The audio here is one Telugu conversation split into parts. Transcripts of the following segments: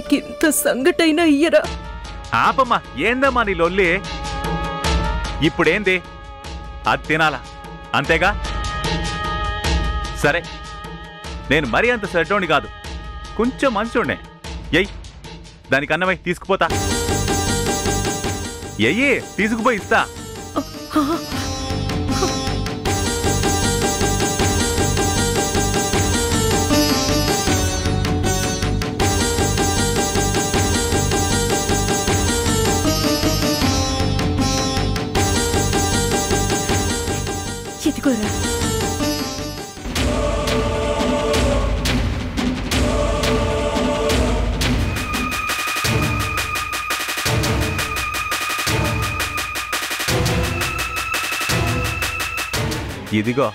నీకింత సంగటైనా ఇయ్యరా? ఆపమ్మా, ఏందమ్మా నీ లొల్లి? ఇప్పుడేంది? అది తినాలా అంతేగా? సరే, నేను మరీ అంత సెటోని కాదు, కొంచెం మంచోడే. ఎయ్, దానికి అన్నమై తీసుకుపోతా. ఎయ్యి, తీసుకుపోయి ఇస్తా. ఇదిగోరా. ఇదిగో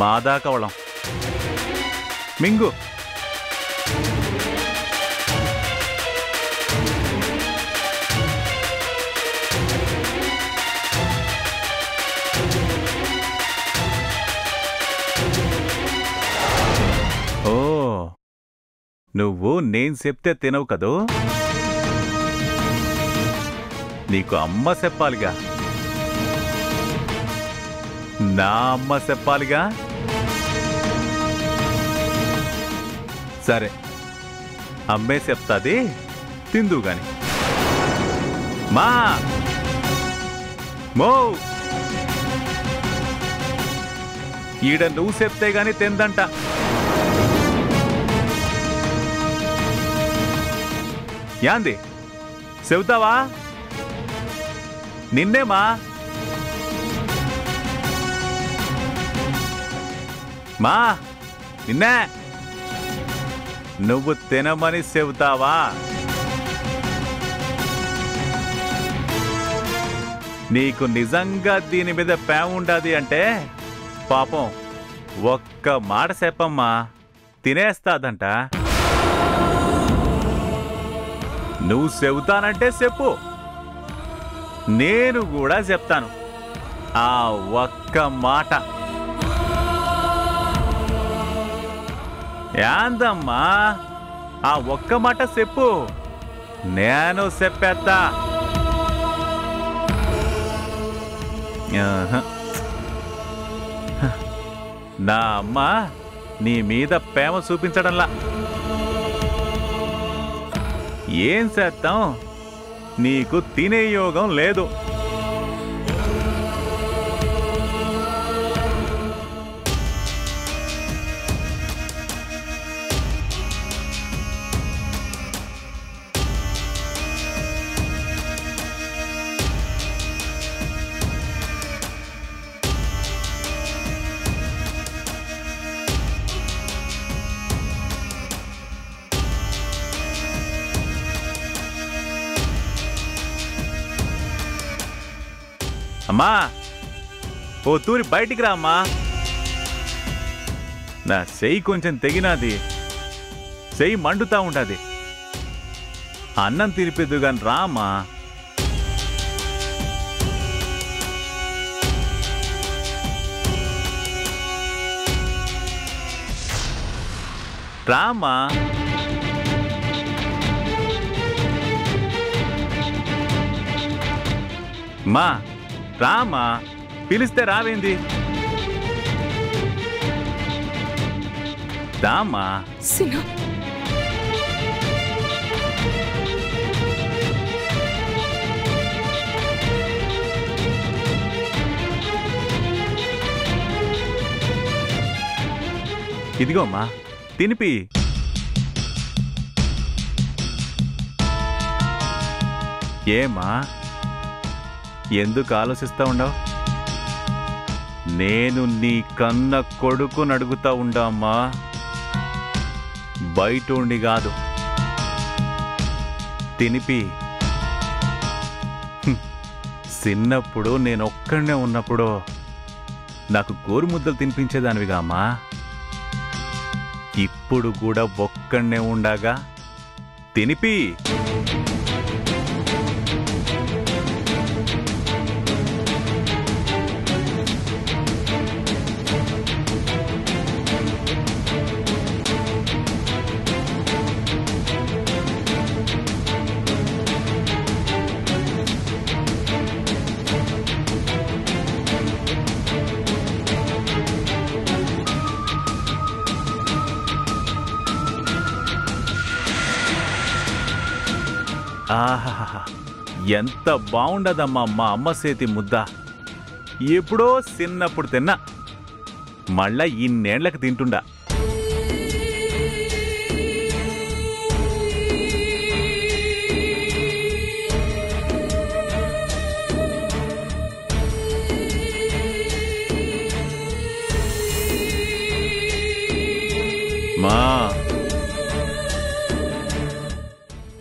మాదా కవళం, మింగు. ఓ, నువ్వు నేను చెప్తే తినవు కదూ? నీకు అమ్మ చెప్పాలిగా, నా అమ్మ చెప్పాలిగా. సరే, అమ్మే చెప్తాది, తిందు గాని. మా మో, ఈడ నువ్వు చెప్తే గాని తిందంట. యాంది చెబుతావా? నిన్నేమా మా, నిన్నే. నువ్వు తినమని చెబుతావా? నీకు నిజంగా దీని మీద ప్రేమ ఉండాది అంటే పాపం ఒక్క మాట చెప్పమ్మా, తినేస్తాదంట. నువ్వు చెబుతానంటే చెప్పు, నేను కూడా చెప్తాను. ఆ ఒక్క మాట. యాందమ్మా, ఆ ఒక్క మాట చెప్పు, నేను చెప్పేస్తా. నా అమ్మ నీ మీద ప్రేమ చూపించడంలా. ఏం చేద్దాం, నీకు తినే యోగం లేదు. అమ్మా, ఓ తూరి బయటికి రా అమ్మా. నా చెయ్యి కొంచెం తెగినాది, చెయ్యి మండుతా ఉండాది. అన్నం తినిపిద్దు గాని రా అమ్మా. రామ్మా. మా రామా, పిలిస్తే రావేంది? రామా. సినా, ఇదిగోమ్మా, తినిపి. ఏమా, ఎందుకు ఆలోచిస్తా ఉండవు? నేను నీ కన్న కొడుకుని అడుగుతా ఉండమ్మా, బయట ఉండి కాదు. తినిపి. చిన్నప్పుడు నేనొక్కడే ఉన్నప్పుడు నాకు గోరుముద్దలు తినిపించేదానివిగా అమ్మా. ఇప్పుడు కూడా ఒక్కడే ఉండగా తినిపి. ఎంత బాగుండదమ్మా మా అమ్మ చేతి ముద్ద. ఎప్పుడో చిన్నప్పుడు తిన్నా, మళ్ళా ఇన్నేళ్లకు తింటుండా. మా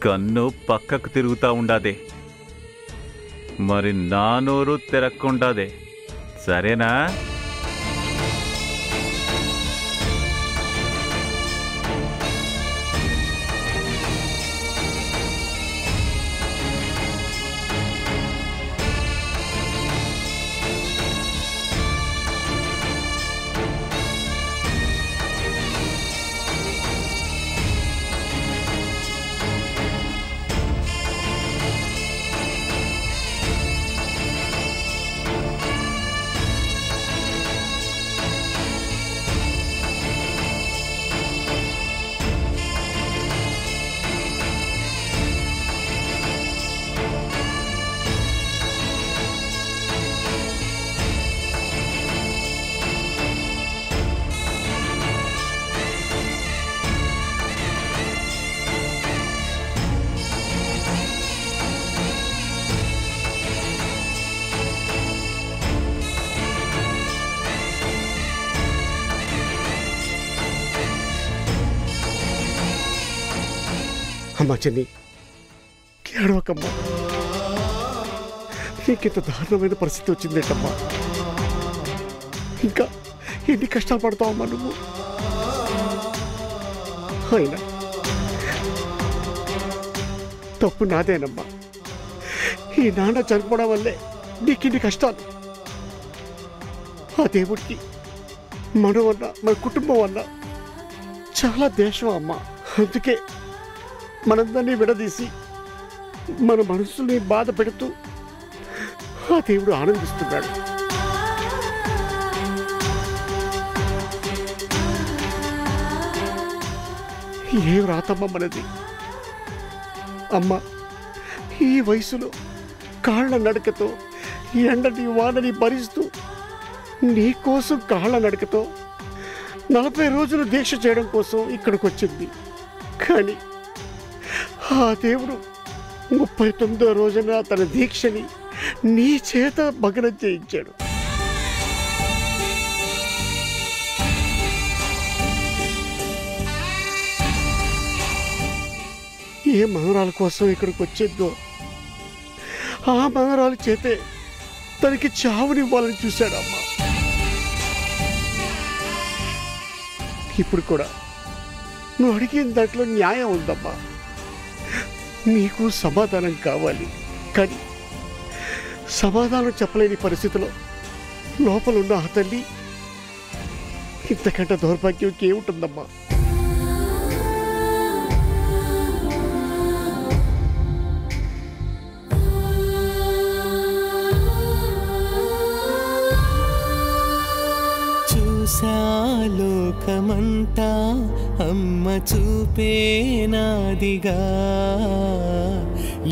కన్ను పక్కకు తిరుగుతా ఉండాదే, మరి నా నోరు తెరక్కుండాదే, సరేనా? అమ్మా చెన్ని, ఏడవకమ్మా. నీకింత దారుణమైన పరిస్థితి వచ్చిందేటమ్మా. ఇంకా ఎన్ని కష్టాలు పడతావమ్మా నువ్వు. అయినా తప్పు నాదేనమ్మా. ఈ నాన్న చనిపోవడం వల్లే నీకిన్ని కష్టాలు. ఆ దేవుడికి మనం వల్ల, మన కుటుంబం వల్ల చాలా దేశం అమ్మా. అందుకే మనందరినీ విడదీసి మన మనసుని బాధ పెడుతూ ఆ దేవుడు ఆనందిస్తున్నాడు. ఏం రాతమ్మ మనది. అమ్మ ఈ వయసులో కాళ్ళ నడకతో ఎండని వానని భరిస్తూ నీకోసం కాళ్ళ నడకతో 40 రోజులు దీక్ష చేయడం కోసం ఇక్కడికి వచ్చింది. కానీ ఆ దేవుడు 39వ రోజున తన దీక్షని నీ చేత భగ్నం చేయించాడు. ఏ మనవరాల కోసం ఇక్కడికి వచ్చేద్దో ఆ మనవరాల చేతే తనకి చావునివ్వాలని చూశాడమ్మా. ఇప్పుడు కూడా నువ్వు అడిగిన దాంట్లో న్యాయం ఉందమ్మా. నీకు సమాధానం కావాలి, కానీ సమాధానం చెప్పలేని పరిస్థితిలో లోపలున్న ఆ తల్లి ఇంతకంటే దౌర్భాగ్యం ఏముంటుందమ్మా. లోకమంతా అమ్మ చూపేనాదిగా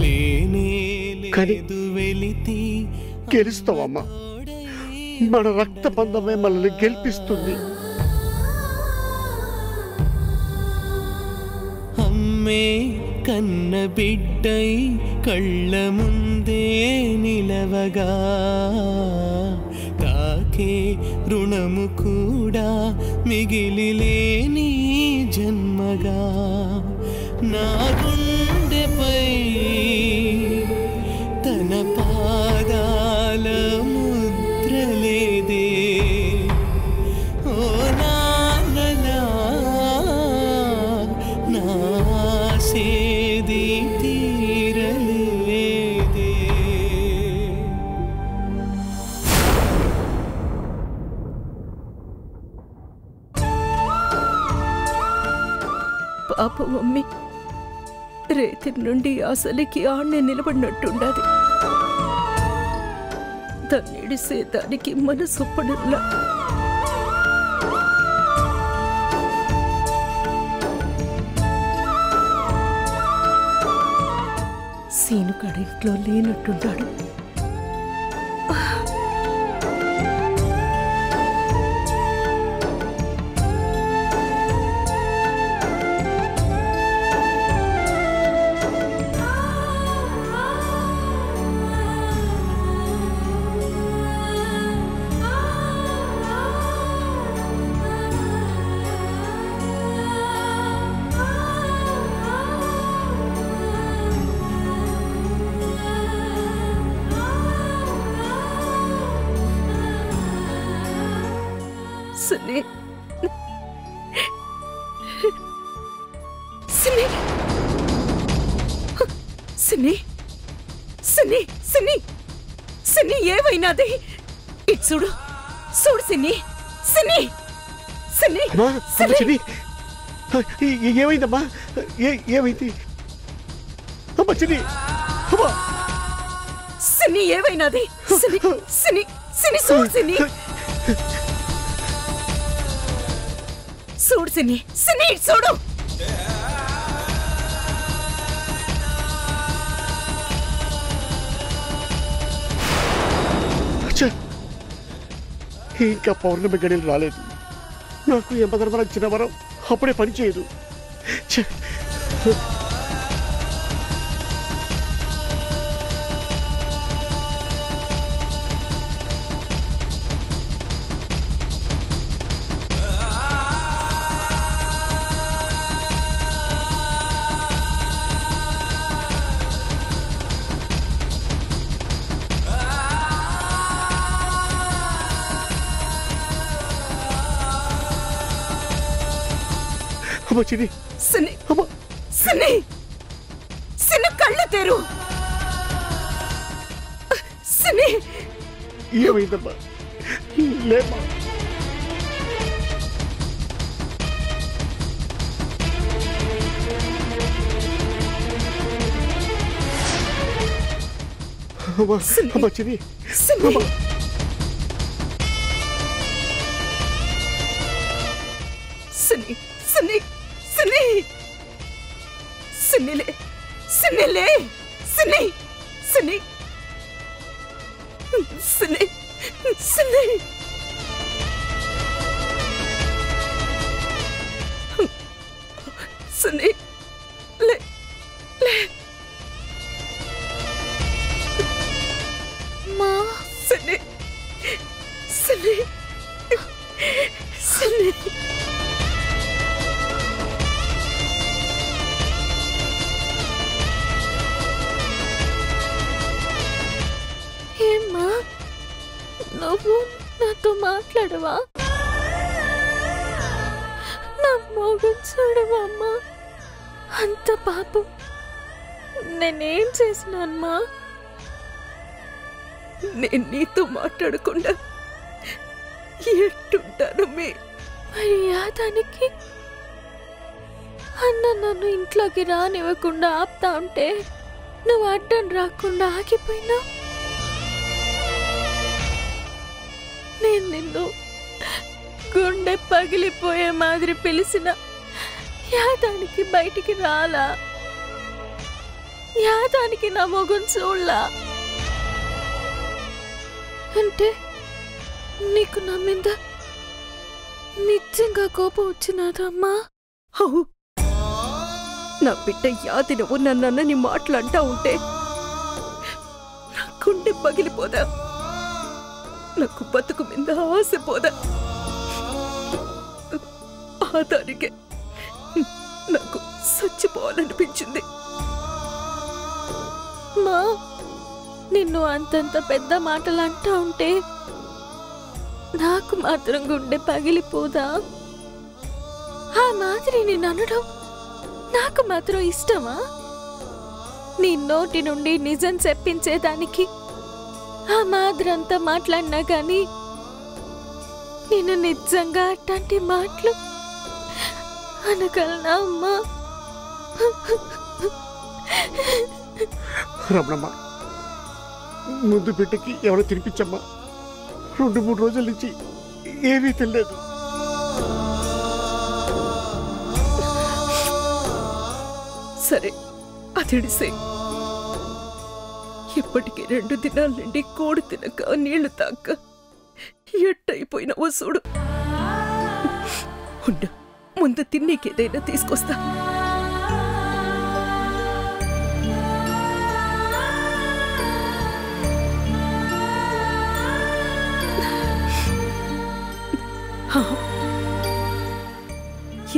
లేనే లేదు వెలితి గెలుస్తావమ్మా. మన రక్త బంధమే మనల్ని గెలిపిస్తుంది. అమ్మే కన్న బిడ్డై కళ్ళ ముందే నిలవగా తాకే రుణము కూడా మిగిలిలేని జన్మగా నా గుండెపై తన పాదాల ముద్రలేదే. ఓ నాన్నలా నా సేది తీరలేదే. పాప మమ్మీ రేతి నుండి అసలుకి ఆడనే నిలబడినట్టుండది. దాన్నిడిసే దానికి మనసొప్పడులా. సీనుగాడు ఇంట్లో లేనట్టుంటాడు. సిని సిని సిని సిని సిని సిని ఏమైనాది? ఇటు చూడు చూడు సిని సిని సిని సిని ఏమైందమ్మా? ఏమైంది అమ్మా? సిని అమ్మా సిని ఏమైనాది? సిని సిని సిని చూడు సిని చూడు సిని సిని చూడు. ఇంకా పౌర్ణమి గడియలు రాలేదు. నాకు యమధర్మరాజు ఇచ్చిన వరం అప్పుడే పనిచేయదు. అమ్మా చిని సిని అమ్మా సిని సిని కళ్ళు తెరు. సిని ఏమైందమ్మా? లేమ్మా. అమ్మా చిని సిని సిని సిని సిని సినిలే సినిలే సిని సిని సిని సిని సిని లే లే మా సిని సిని సిని ఏమ్మా నువ్వు నాతో మాట్లాడవా? నా మోగం చూడవా అమ్మా? అంత పాపం నేనేం చేసినానమ్మా? నేను నీతో మాట్లాడకుండా ఎట్టుంటాను? మరి యాదానికి అన్న నన్ను ఇంట్లోకి రానివ్వకుండా ఆపుతా ఉంటే నువ్వు అడ్డం రాకుండా ఆగిపోయినా నేను నిన్ను గుండె పగిలిపోయే మాదిరి పిలిచిన యాదానికి బయటికి రాలా? యాదానికి నా మొగం చూడలా? అంటే నీకు నా మీద నిజంగా కోపం వచ్చినాదమ్మా? అవు నా బిడ్డ యాది నువ్వు నన్నని మాట్లాడుతూ ఉంటే నా గుండె పగిలిపోదా? నాకు బతుకు మీద ఆశపోదా? ఆ దానికే నాకు చచ్చిపోవాలనిపించింది. మా నిన్ను అంతంత పెద్ద మాటలు అంటా ఉంటే నాకు మాత్రం గుండె పగిలిపోదా? ఆ మాదిరి నేను అనడం నాకు మాత్రం ఇష్టమా? నీ నోటి నుండి నిజం చెప్పించేదానికి ఆ మాదిరంతా మాట్లాడినా గాని నేను నిజంగా అట్లాంటి మాటలు అనగలనా అమ్మా? రమణమ్మ, ముందు బిడ్డకి ఎవరో తినిపించమ్మా. 2-3 రోజుల నుంచి ఏమీ తెలియదు. సరే అదిడిసే ఇప్పటికి 2 దినాల నుండి కోడి తినక నీళ్లు తాక్క ఎట్టయిపోయినావో చూడు. ఉండు, ముందు తిన్నీకేదైనా తీసుకొస్తా.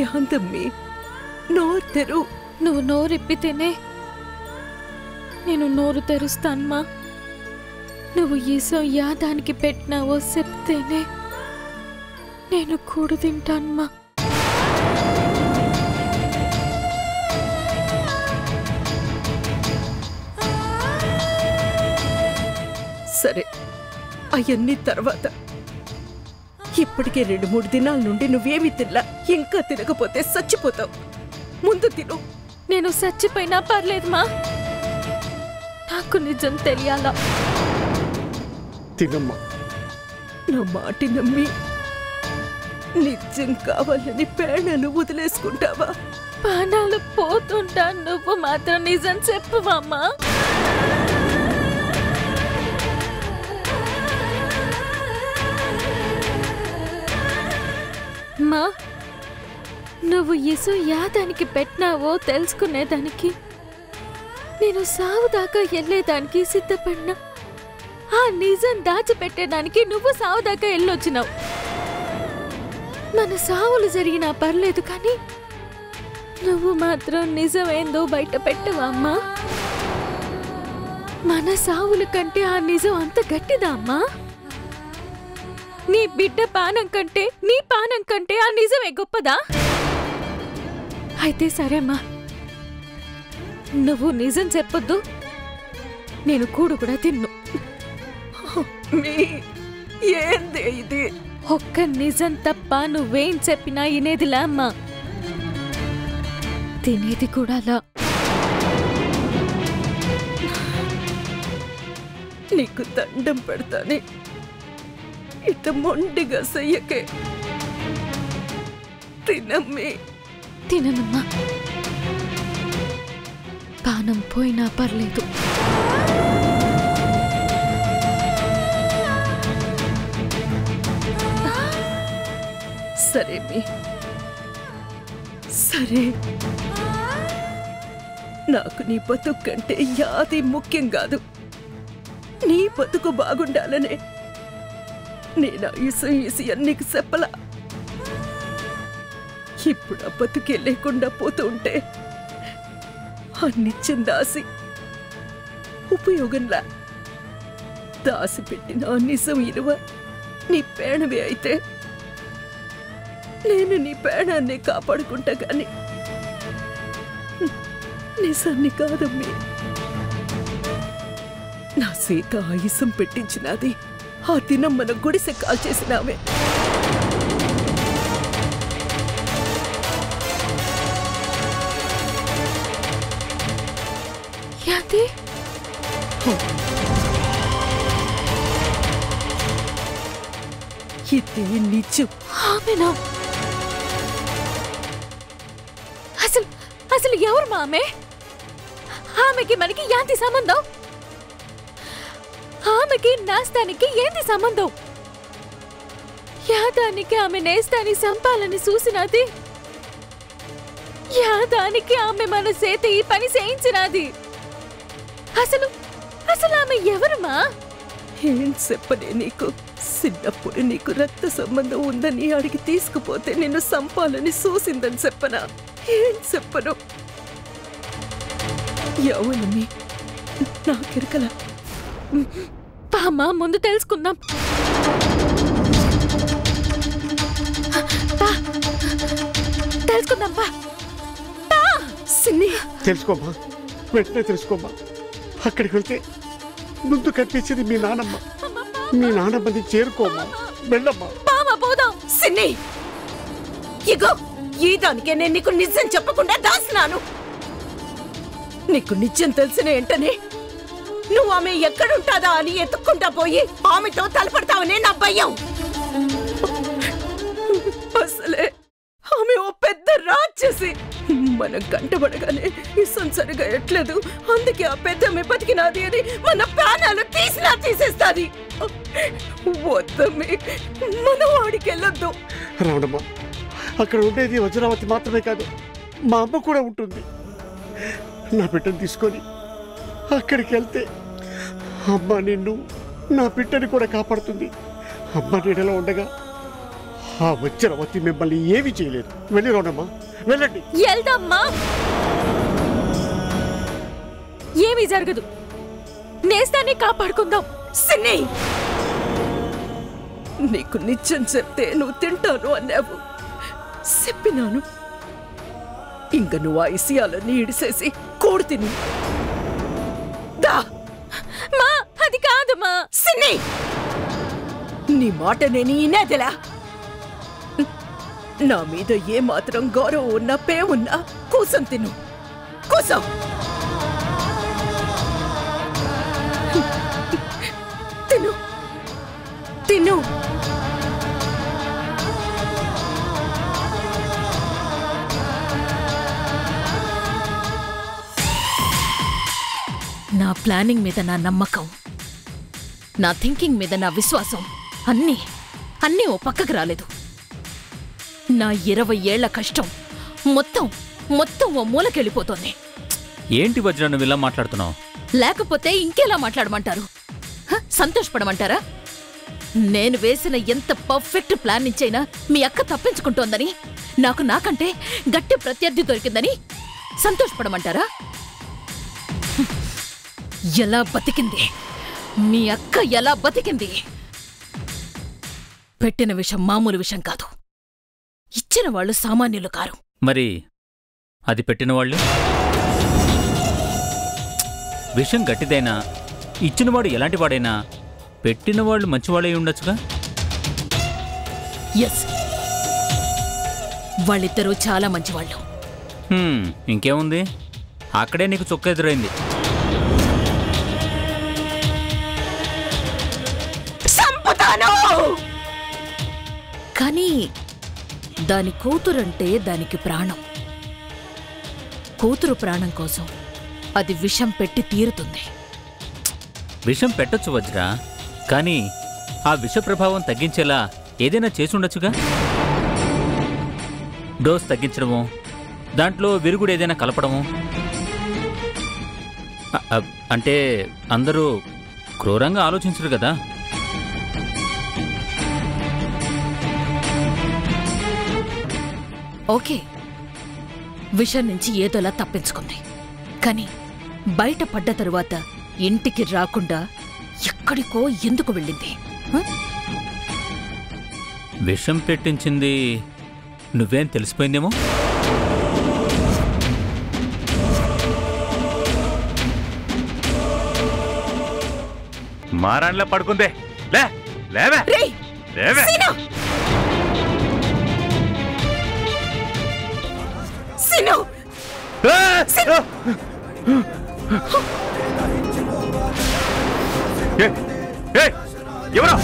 యాందమ్మి, నోరు తెరు. నువ్వు నోరెప్పితేనే నేను నోరు తెరుస్తాన్మా. నువ్వు ఈసం యాదానికి పెట్టినావో చెప్తేనే నేను కూడు తింటాన్మా. సరే, అవన్నీ తర్వాత. ఇప్పటికే 2-3 దినాల నుండి నువ్వేమి తినలా. ఇంకా తినకపోతే చచ్చిపోతావు. ముందు తిను. నేను చచ్చిపోయినా పర్లేదుమా, నాకు నిజం తెలియాలా. తినమ్మా. నా మాట నమ్మి నిజం కావాలని ప్రాణాలు వదిలేసుకుంటావా? ప్రాణాలు పోతుంటా, నువ్వు మాత్రం నిజం చెప్పువమ్మా. మా, నువ్వు ఇసు యాదానికి పెట్టినావో తెలుసుకునేదానికి నేను సావు దాకా వెళ్ళేదానికి సిద్ధపడినా. ఆ నిజం దాచిపెట్టేదానికి నువ్వు సావు దాకా వెళ్ళొచ్చినావు. మన సావులు జరిగినా పర్లేదు కానీ నువ్వు మాత్రం నిజమేందో బయట పెట్టవా అమ్మా? మన సావుల కంటే ఆ నిజం అంత గట్టిదా అమ్మా? నీ బిడ్డ పానం కంటే నీ పానం కంటే ఆ నిజమే గొప్పదా? అయితే సరేమ్మా, నువ్వు నిజం చెప్పొద్దు, నేను కూడు కూడా తిన్ను. ఏంది ఇది? ఒక్క నిజం తప్ప నువ్వేం చెప్పినా వినేదిలా అమ్మా, తినేది కూడా లా. నీకు దండం పెడతానే, ఇట మొండిగా చెయ్యకే. తినమ్మే. తిననమ్మా, పానం పోయినా పర్లేదు. సరే సరే, నాకు నీ బతుకు కంటే యాది ముఖ్యం కాదు. నీ బతుకు బాగుండాలనే నేను ఈసి అన్నికి చెప్పలా. ఇప్పుడు ఆ బతుకే లేకుండా పోతూ ఉంటే అన్నిచ్చిన దాసి ఉపయోగంలా. దాసి పెట్టిన నిజం ఇరువ నీ పేణవే అయితే నేను నీ పేణాన్ని కాపాడుకుంటా గాని నిజాన్ని కాదమ్మి. నా సీత ఆయుసం పెట్టించినది ఆ దినం మన గుడిసె కాల్చేసినావే. యాది ఇది నిజం. ఆమెనా? అసలు ఎవరు మా ఆమె? ఆమెకి మనకి ఏంటి సంబంధం? ఆమెకి నాస్తానికి ఏంటి సంబంధం? యాదానికి ఆమె నేస్తాన్ని సంపాలని చూసినది, యాదానికి ఆమె మన చేత ఈ పని చేయించినది. అసలు ఆమె ఎవరుమా? ఏం చెప్పనే నీకు? చిన్నప్పుడు నీకు రక్త సంబంధం ఉందని అడిగి తీసుకుపోతే నిన్ను సంపాలని చూసిందని చెప్పనా? ఏం చెప్పను? యవనమి నాకెరకల. పామా, ముందు తెలుసుకుందాం. తెలుసుకుందాం పా. సిన్ని, తెలుసుకోమ్మా, వెంటనే తెలుసుకోమ్మా. అక్కడికి వెళ్తే ముందు కనిపించేది మీ నానమ్మ. మీ నానమ్మని చేరుకోమ్మా, వెళ్ళమ్మా. పామా పోదాం. సిన్ని, ఇగో ఈ దానికే నేను నీకు నిజం చెప్పకుండా దాసినాను. నీకు నిజం తెలిసిన వెంటనే నువ్వు ఆమె ఎక్కడుంటాదా అని ఎత్తుక్కుంటా పోయి ఆమెతో తలపడతావనే నా భయం. అసలే ఆమె ఓ పెద్ద రాక్షసి. మనం కంటబడగానే ఇసం సరిగా ఎట్లేదు, అందుకే ఆ పెద్దమ్మ బతికినాది అని మన ప్రాణాలు తీసేస్తాది. వద్దమ్మి, మన వాడికి వెళ్ళొద్దు. రావణమ్మ, అక్కడ ఉండేది వజ్రావతి మాత్రమే కాదు, మా అమ్మ కూడా ఉంటుంది. నా బిడ్డను తీసుకొని అక్కడికి వెళ్తే అమ్మ నిన్ను, నా బిడ్డని కూడా కాపాడుతుంది. అమ్మ నీడలో ఉండగా ఆ వజ్రావతి మిమ్మల్ని ఏమీ చేయలేదు. వెళ్ళి రావణమ్మ, వెళ్ళండి. వెళ్దామ్మా. ఏమీ జరగదు, నేస్తాన్ని కాపాడుకుందాం. సిన్ని, నీకు నిత్యం చెప్తే నువ్వు తింటాను అన్నావు, చెప్పినాను. ఇంక నువ్వు ఆ ఇసియాలన్నీ ఇడిసేసి కోడి తిని దా. మా అది కాదమ్మా. సిన్ని, నీ మాట నేను ఈనేదిలా. నా మీద ఏమాత్రం గౌరవం ఉన్నా పేవున్నా కూసం తిను, కూసం. తిను తిను. నా ప్లానింగ్ మీద నా నమ్మకం, నా థింకింగ్ మీద నా విశ్వాసం అన్నీ ఓ పక్కకు రాలేదు. నా 20 ఏళ్ల కష్టం మొత్తం ఓ మూలకెళ్ళిపోతోంది. ఏంటి వజ్ర నువ్వు ఇలా మాట్లాడుతున్నావు? లేకపోతే ఇంకెలా మాట్లాడమంటారు? సంతోషపడమంటారా? నేను వేసిన ఎంత పర్ఫెక్ట్ ప్లాన్ నుంచైనా మీ అక్క తప్పించుకుంటోందని, నాకంటే గట్టి ప్రత్యర్థి దొరికిందని సంతోషపడమంటారా? ఎలా బతికింది మీ అక్క, ఎలా బతికింది? పెట్టిన విషం మామూలు విషం కాదు, ఇచ్చిన వాళ్ళు సామాన్యులు కారు. మరి అది పెట్టిన వాళ్ళు? విషం గట్టిదైనా, ఇచ్చినవాడు ఎలాంటివాడైనా పెట్టినవాళ్ళు మంచివాళ్ళై ఉండొచ్చుగా. ఎస్, వాళ్ళిద్దరూ చాలా మంచివాళ్ళు. ఇంకేముంది, అక్కడే నీకు చుక్క ఎదురైంది. కానీ దాని కూతురంటే దానికి ప్రాణం. కూతురు ప్రాణం కోసం అది విషం పెట్టి తీరుతుంది. విషం పెట్టొచ్చు వజ్రా, కానీ ఆ విష ప్రభావం తగ్గించేలా ఏదైనా చేసుండొచ్చుగా. డోస్ తగ్గించడము, దాంట్లో విరుగుడు ఏదైనా కలపడము. అంటే అందరూ క్రూరంగా ఆలోచించరు కదా. ఓకే, విషం నుంచి ఏదోలా తప్పించుకుంది. కానీ బయటపడ్డ తరువాత ఇంటికి రాకుండా ఎక్కడికో ఎందుకు వెళ్ళింది? విషం పెట్టించింది నువ్వేం తెలిసిపోయిందేమో. మారాన్లా పడుకుందే. లేవే. ఎవరు?